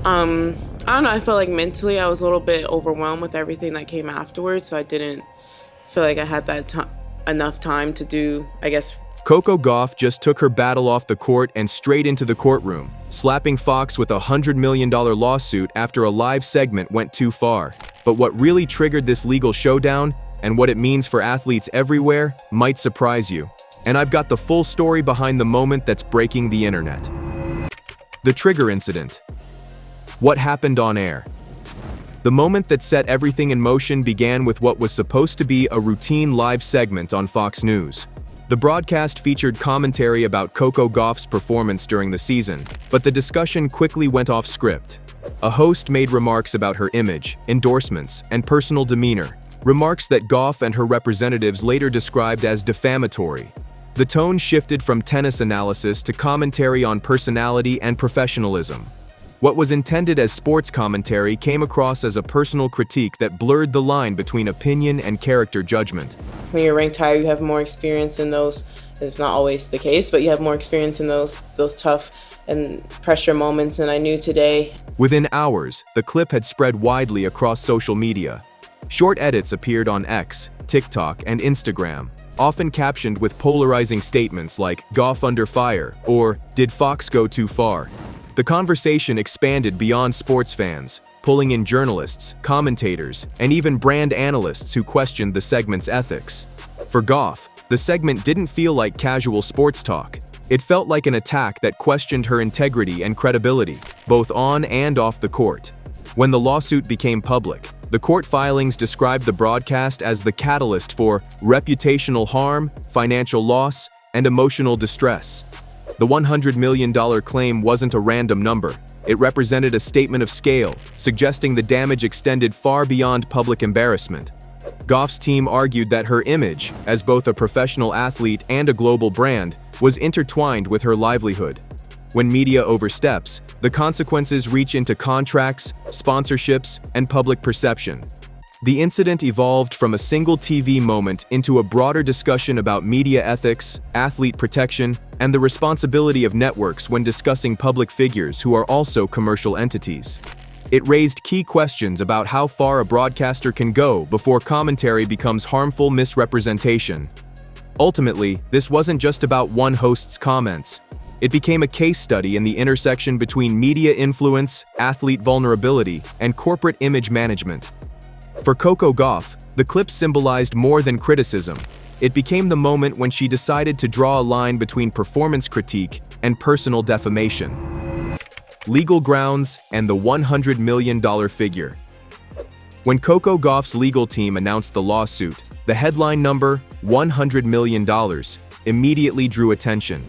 I don't know. I felt like mentally I was a little bit overwhelmed with everything that came afterwards, so I didn't feel like I had enough time to do, I guess. Coco Gauff just took her battle off the court and straight into the courtroom, slapping Fox with a $100 million lawsuit after a live segment went too far. But what really triggered this legal showdown and what it means for athletes everywhere might surprise you. And I've got the full story behind the moment that's breaking the internet. The trigger incident. What happened on air? The moment that set everything in motion began with what was supposed to be a routine live segment on Fox News. The broadcast featured commentary about Coco Gauff's performance during the season, but the discussion quickly went off script. A host made remarks about her image, endorsements, and personal demeanor, remarks that Gauff and her representatives later described as defamatory. The tone shifted from tennis analysis to commentary on personality and professionalism. What was intended as sports commentary came across as a personal critique that blurred the line between opinion and character judgment. When you're ranked higher, you have more experience in those. It's not always the case, but you have more experience in those tough and pressure moments, and I knew today. Within hours, the clip had spread widely across social media. Short edits appeared on X, TikTok, and Instagram, often captioned with polarizing statements like "Gauff under fire" or "Did Fox go too far?" The conversation expanded beyond sports fans, pulling in journalists, commentators, and even brand analysts who questioned the segment's ethics. For Gauff, the segment didn't feel like casual sports talk. It felt like an attack that questioned her integrity and credibility, both on and off the court. When the lawsuit became public, the court filings described the broadcast as the catalyst for reputational harm, financial loss, and emotional distress. The $100 million claim wasn't a random number. It represented a statement of scale, suggesting the damage extended far beyond public embarrassment. Gauff's team argued that her image, as both a professional athlete and a global brand, was intertwined with her livelihood. When media oversteps, the consequences reach into contracts, sponsorships, and public perception. The incident evolved from a single TV moment into a broader discussion about media ethics, athlete protection, and the responsibility of networks when discussing public figures who are also commercial entities. It raised key questions about how far a broadcaster can go before commentary becomes harmful misrepresentation. Ultimately, this wasn't just about one host's comments. It became a case study in the intersection between media influence, athlete vulnerability, and corporate image management. For Coco Gauff, the clip symbolized more than criticism. It became the moment when she decided to draw a line between performance critique and personal defamation. Legal grounds and the $100 million figure. When Coco Gauff's legal team announced the lawsuit, the headline number, $100 million, immediately drew attention.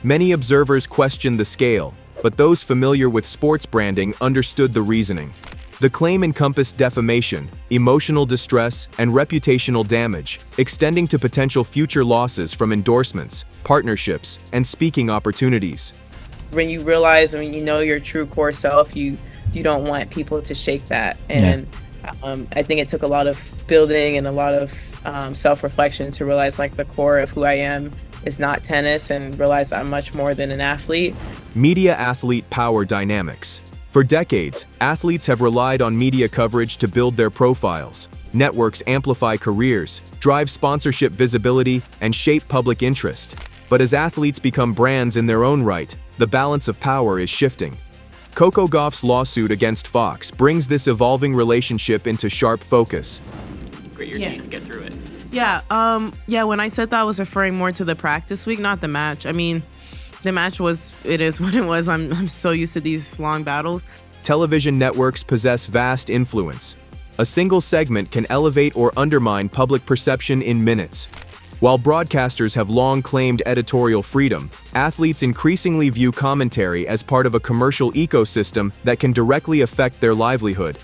Many observers questioned the scale, but those familiar with sports branding understood the reasoning. The claim encompassed defamation, emotional distress, and reputational damage, extending to potential future losses from endorsements, partnerships, and speaking opportunities. When you realize, when you know your true core self, you don't want people to shake that. And I think it took a lot of building and a lot of self-reflection to realize like the core of who I am is not tennis, and realize I'm much more than an athlete. Media-athlete power dynamics. For decades, athletes have relied on media coverage to build their profiles. Networks amplify careers, drive sponsorship visibility, and shape public interest. But as athletes become brands in their own right, the balance of power is shifting. Coco Gauff's lawsuit against Fox brings this evolving relationship into sharp focus. Grit your teeth, get through it. When I said that, I was referring more to the practice week, not the match. I mean, the match it is what it was. I'm so used to these long battles. Television networks possess vast influence. A single segment can elevate or undermine public perception in minutes. While broadcasters have long claimed editorial freedom, athletes increasingly view commentary as part of a commercial ecosystem that can directly affect their livelihood.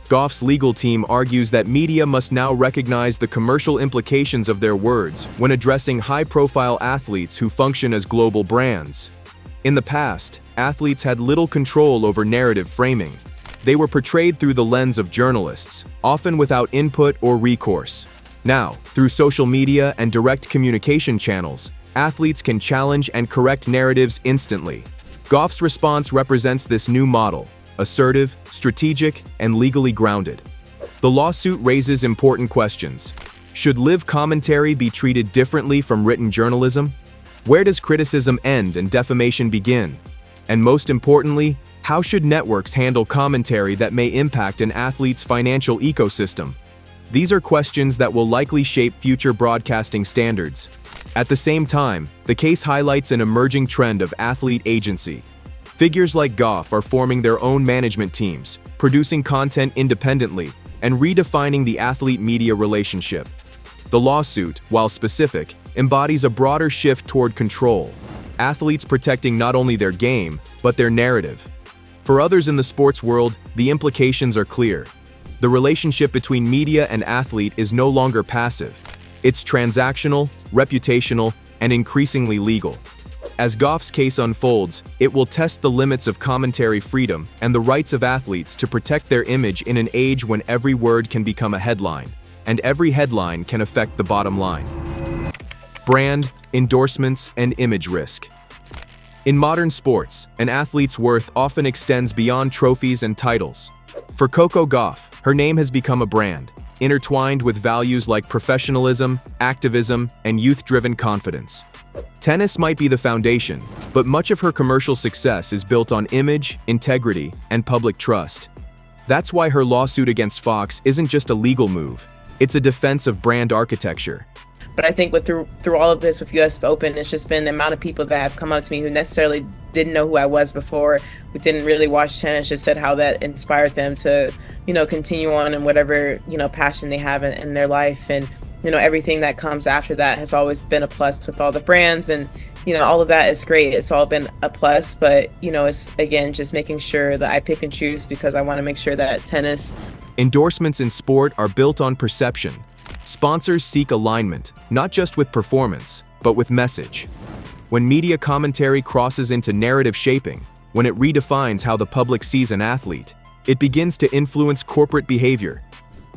Gauff's legal team argues that media must now recognize the commercial implications of their words when addressing high-profile athletes who function as global brands. In the past, athletes had little control over narrative framing. They were portrayed through the lens of journalists, often without input or recourse. Now, through social media and direct communication channels, athletes can challenge and correct narratives instantly. Gauff's response represents this new model, assertive, strategic, and legally grounded. The lawsuit raises important questions. Should live commentary be treated differently from written journalism? Where does criticism end and defamation begin? And most importantly, how should networks handle commentary that may impact an athlete's financial ecosystem? These are questions that will likely shape future broadcasting standards. At the same time, the case highlights an emerging trend of athlete agency. Figures like Gauff are forming their own management teams, producing content independently, and redefining the athlete-media relationship. The lawsuit, while specific, embodies a broader shift toward control, athletes protecting not only their game, but their narrative. For others in the sports world, the implications are clear. The relationship between media and athlete is no longer passive. It's transactional, reputational, and increasingly legal. As Gauff's case unfolds, it will test the limits of commentary freedom and the rights of athletes to protect their image in an age when every word can become a headline, and every headline can affect the bottom line. Brand, endorsements, and image risk. In modern sports, an athlete's worth often extends beyond trophies and titles. For Coco Gauff, her name has become a brand, intertwined with values like professionalism, activism, and youth-driven confidence. Tennis might be the foundation, but much of her commercial success is built on image, integrity, and public trust. That's why her lawsuit against Fox isn't just a legal move, it's a defense of brand architecture. But I think through all of this with US Open, it's just been the amount of people that have come up to me who necessarily didn't know who I was before, who didn't really watch tennis, just said how that inspired them to, continue on in whatever, passion they have in their life. And, everything that comes after that has always been a plus with all the brands. And, all of that is great. It's all been a plus. But, it's, again, just making sure that I pick and choose because I want to make sure that tennis. Endorsements in sport are built on perception. Sponsors seek alignment, not just with performance, but with message. When media commentary crosses into narrative shaping, when it redefines how the public sees an athlete, it begins to influence corporate behavior.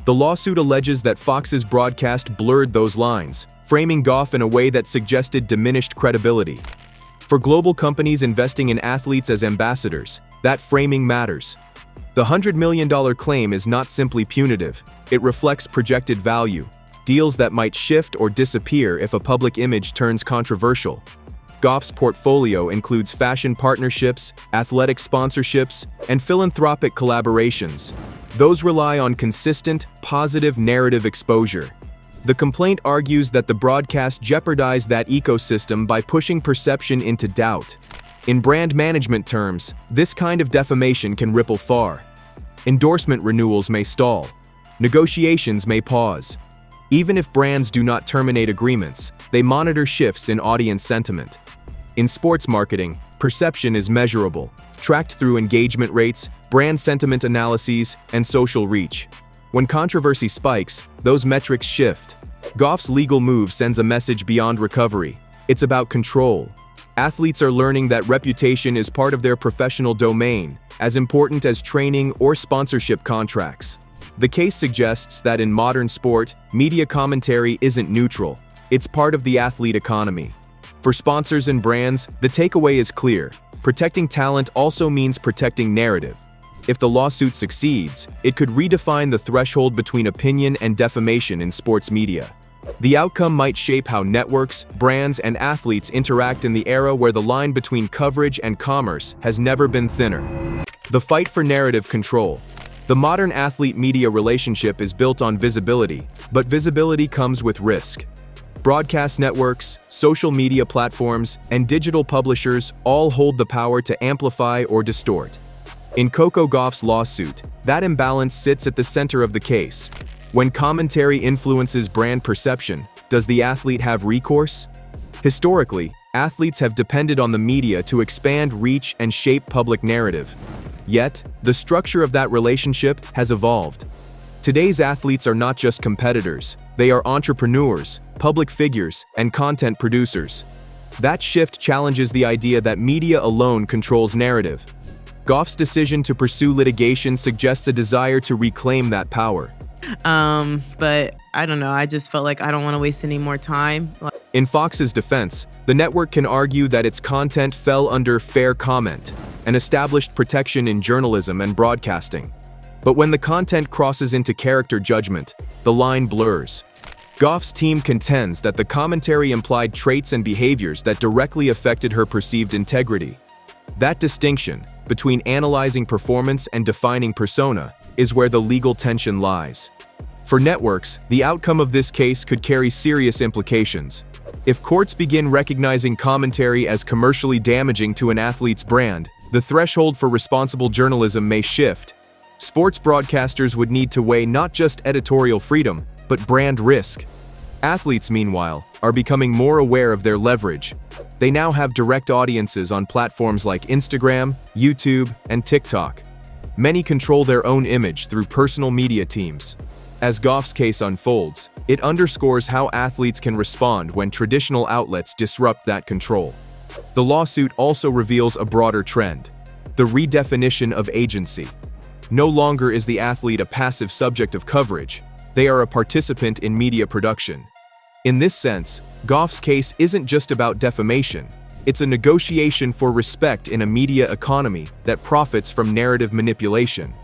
The lawsuit alleges that Fox's broadcast blurred those lines, framing Gauff in a way that suggested diminished credibility. For global companies investing in athletes as ambassadors, that framing matters. The $100 million claim is not simply punitive, it reflects projected value, deals that might shift or disappear if a public image turns controversial. Gauff's portfolio includes fashion partnerships, athletic sponsorships, and philanthropic collaborations. Those rely on consistent, positive narrative exposure. The complaint argues that the broadcast jeopardized that ecosystem by pushing perception into doubt. In brand management terms, this kind of defamation can ripple far. Endorsement renewals may stall. Negotiations may pause. Even if brands do not terminate agreements, they monitor shifts in audience sentiment. In sports marketing, perception is measurable, tracked through engagement rates, brand sentiment analyses, and social reach. When controversy spikes, those metrics shift. Gauff's legal move sends a message beyond recovery. It's about control. Athletes are learning that reputation is part of their professional domain, as important as training or sponsorship contracts. The case suggests that in modern sport, media commentary isn't neutral. It's part of the athlete economy. For sponsors and brands, the takeaway is clear. Protecting talent also means protecting narrative. If the lawsuit succeeds, it could redefine the threshold between opinion and defamation in sports media. The outcome might shape how networks, brands, and athletes interact in the era where the line between coverage and commerce has never been thinner. The fight for narrative control. The modern athlete-media relationship is built on visibility, but visibility comes with risk. Broadcast networks, social media platforms, and digital publishers all hold the power to amplify or distort. In Coco Gauff's lawsuit, that imbalance sits at the center of the case. When commentary influences brand perception, does the athlete have recourse? Historically, athletes have depended on the media to expand reach and shape public narrative. Yet, the structure of that relationship has evolved. Today's athletes are not just competitors, they are entrepreneurs, public figures, and content producers. That shift challenges the idea that media alone controls narrative. Gauff's decision to pursue litigation suggests a desire to reclaim that power. But I don't know. I just felt like I don't want to waste any more time. In Fox's defense, the network can argue that its content fell under fair comment, an established protection in journalism and broadcasting. But when the content crosses into character judgment, the line blurs. Gauff's team contends that the commentary implied traits and behaviors that directly affected her perceived integrity. That distinction between analyzing performance and defining persona is where the legal tension lies. For networks, the outcome of this case could carry serious implications. If courts begin recognizing commentary as commercially damaging to an athlete's brand, the threshold for responsible journalism may shift. Sports broadcasters would need to weigh not just editorial freedom, but brand risk. Athletes, meanwhile, are becoming more aware of their leverage. They now have direct audiences on platforms like Instagram, YouTube, and TikTok. Many control their own image through personal media teams. As Gauff's case unfolds, it underscores how athletes can respond when traditional outlets disrupt that control. The lawsuit also reveals a broader trend: the redefinition of agency. No longer is the athlete a passive subject of coverage, they are a participant in media production. In this sense, Gauff's case isn't just about defamation, it's a negotiation for respect in a media economy that profits from narrative manipulation.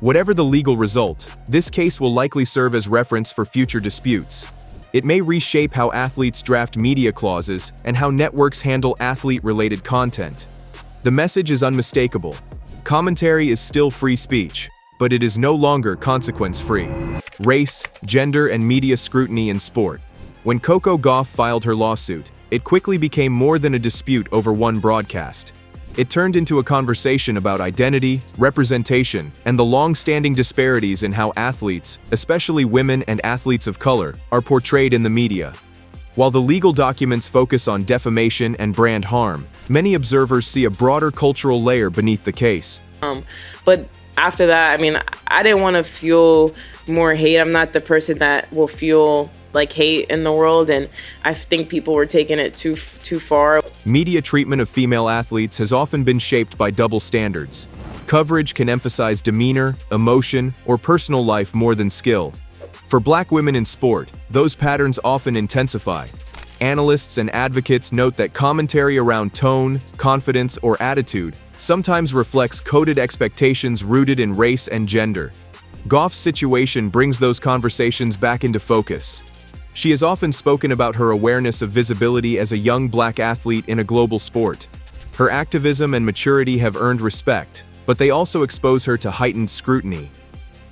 Whatever the legal result, this case will likely serve as reference for future disputes. It may reshape how athletes draft media clauses and how networks handle athlete-related content. The message is unmistakable. Commentary is still free speech, but it is no longer consequence-free. Race, gender, and media scrutiny in sport. When Coco Gauff filed her lawsuit, it quickly became more than a dispute over one broadcast. It turned into a conversation about identity, representation, and the long-standing disparities in how athletes, especially women and athletes of color, are portrayed in the media. While the legal documents focus on defamation and brand harm, many observers see a broader cultural layer beneath the case. But after that, I mean, I didn't want to fuel more hate. I'm not the person that will fuel hate in the world, and I think people were taking it too far. Media treatment of female athletes has often been shaped by double standards. Coverage can emphasize demeanor, emotion, or personal life more than skill. For Black women in sport, those patterns often intensify. Analysts and advocates note that commentary around tone, confidence, or attitude sometimes reflects coded expectations rooted in race and gender. Gauff's situation brings those conversations back into focus. She has often spoken about her awareness of visibility as a young Black athlete in a global sport. Her activism and maturity have earned respect, but they also expose her to heightened scrutiny.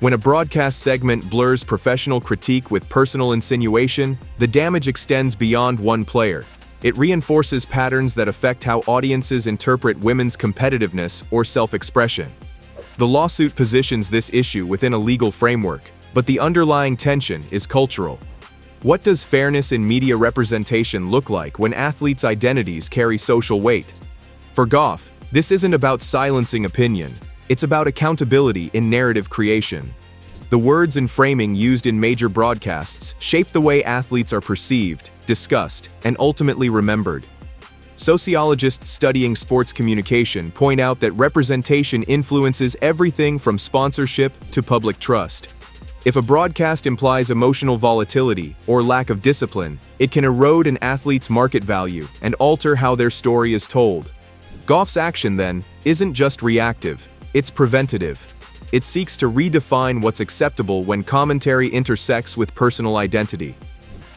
When a broadcast segment blurs professional critique with personal insinuation, the damage extends beyond one player. It reinforces patterns that affect how audiences interpret women's competitiveness or self-expression. The lawsuit positions this issue within a legal framework, but the underlying tension is cultural. What does fairness in media representation look like when athletes' identities carry social weight? For Gauff, this isn't about silencing opinion, it's about accountability in narrative creation. The words and framing used in major broadcasts shape the way athletes are perceived, discussed, and ultimately remembered. Sociologists studying sports communication point out that representation influences everything from sponsorship to public trust. If a broadcast implies emotional volatility or lack of discipline, it can erode an athlete's market value and alter how their story is told. Gauff's action, then, isn't just reactive, it's preventative. It seeks to redefine what's acceptable when commentary intersects with personal identity.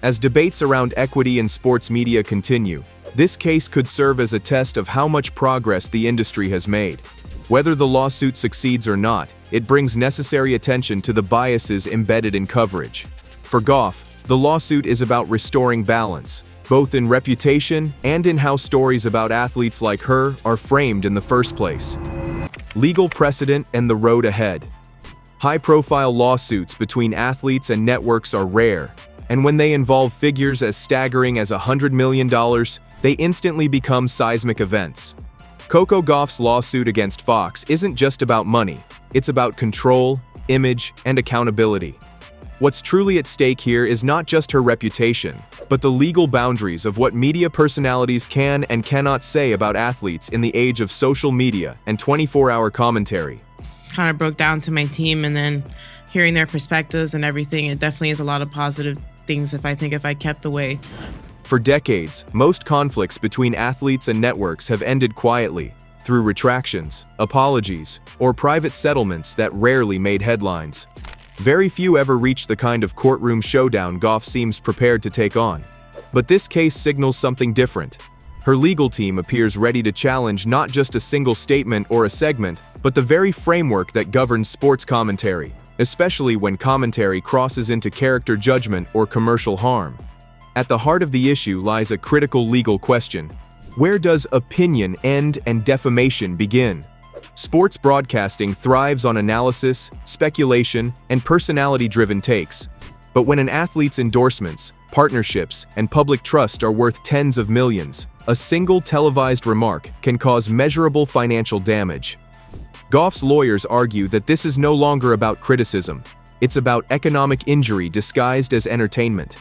As debates around equity in sports media continue, this case could serve as a test of how much progress the industry has made. Whether the lawsuit succeeds or not, it brings necessary attention to the biases embedded in coverage. For Gauff, the lawsuit is about restoring balance, both in reputation and in how stories about athletes like her are framed in the first place. Legal precedent and the road ahead. High-profile lawsuits between athletes and networks are rare, and when they involve figures as staggering as $100 million, they instantly become seismic events. Coco Gauff's lawsuit against Fox isn't just about money, it's about control, image, and accountability. What's truly at stake here is not just her reputation, but the legal boundaries of what media personalities can and cannot say about athletes in the age of social media and 24-hour commentary. kind of broke down to my team, and then hearing their perspectives and everything, it definitely is a lot of positive things if I kept away. For decades, most conflicts between athletes and networks have ended quietly, through retractions, apologies, or private settlements that rarely made headlines. Very few ever reached the kind of courtroom showdown Gauff seems prepared to take on. But this case signals something different. Her legal team appears ready to challenge not just a single statement or a segment, but the very framework that governs sports commentary, especially when commentary crosses into character judgment or commercial harm. At the heart of the issue lies a critical legal question. Where does opinion end and defamation begin? Sports broadcasting thrives on analysis, speculation, and personality-driven takes. But when an athlete's endorsements, partnerships, and public trust are worth tens of millions, a single televised remark can cause measurable financial damage. Gauff's lawyers argue that this is no longer about criticism. It's about economic injury disguised as entertainment.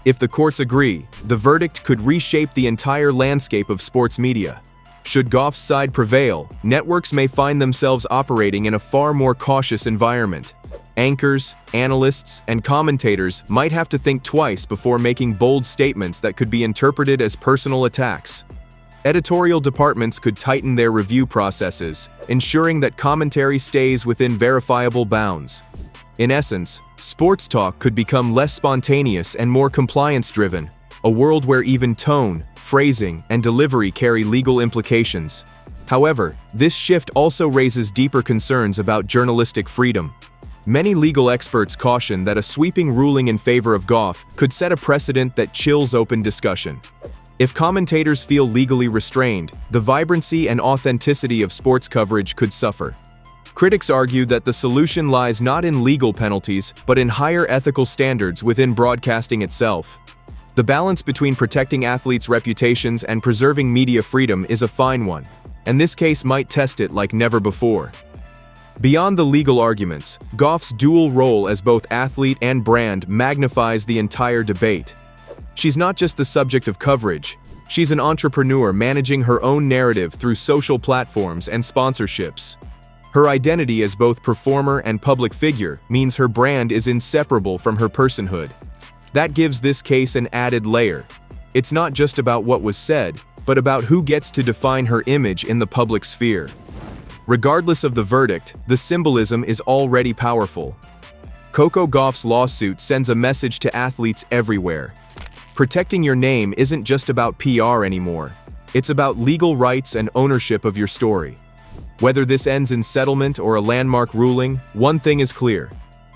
If the courts agree, the verdict could reshape the entire landscape of sports media. Should Gauff's side prevail, networks may find themselves operating in a far more cautious environment. Anchors, analysts, and commentators might have to think twice before making bold statements that could be interpreted as personal attacks. Editorial departments could tighten their review processes, ensuring that commentary stays within verifiable bounds. In essence, sports talk could become less spontaneous and more compliance-driven, a world where even tone, phrasing, and delivery carry legal implications. However, this shift also raises deeper concerns about journalistic freedom. Many legal experts caution that a sweeping ruling in favor of Gauff could set a precedent that chills open discussion. If commentators feel legally restrained, the vibrancy and authenticity of sports coverage could suffer. Critics argue that the solution lies not in legal penalties, but in higher ethical standards within broadcasting itself. The balance between protecting athletes' reputations and preserving media freedom is a fine one, and this case might test it like never before. Beyond the legal arguments, Gauff's dual role as both athlete and brand magnifies the entire debate. She's not just the subject of coverage, she's an entrepreneur managing her own narrative through social platforms and sponsorships. Her identity as both performer and public figure means her brand is inseparable from her personhood. That gives this case an added layer. It's not just about what was said, but about who gets to define her image in the public sphere. Regardless of the verdict, the symbolism is already powerful. Coco Gauff's lawsuit sends a message to athletes everywhere. Protecting your name isn't just about PR anymore. It's about legal rights and ownership of your story. Whether this ends in settlement or a landmark ruling, one thing is clear.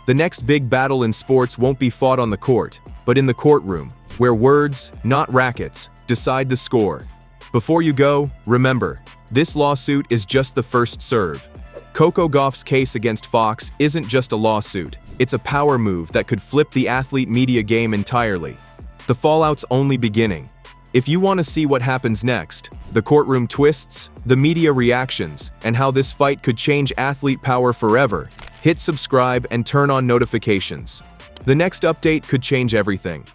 The next big battle in sports won't be fought on the court, but in the courtroom, where words, not rackets, decide the score. Before you go, remember, this lawsuit is just the first serve. Coco Gauff's case against Fox isn't just a lawsuit, it's a power move that could flip the athlete media game entirely. The fallout's only beginning. If you want to see what happens next, the courtroom twists, the media reactions, and how this fight could change athlete power forever, hit subscribe and turn on notifications. The next update could change everything.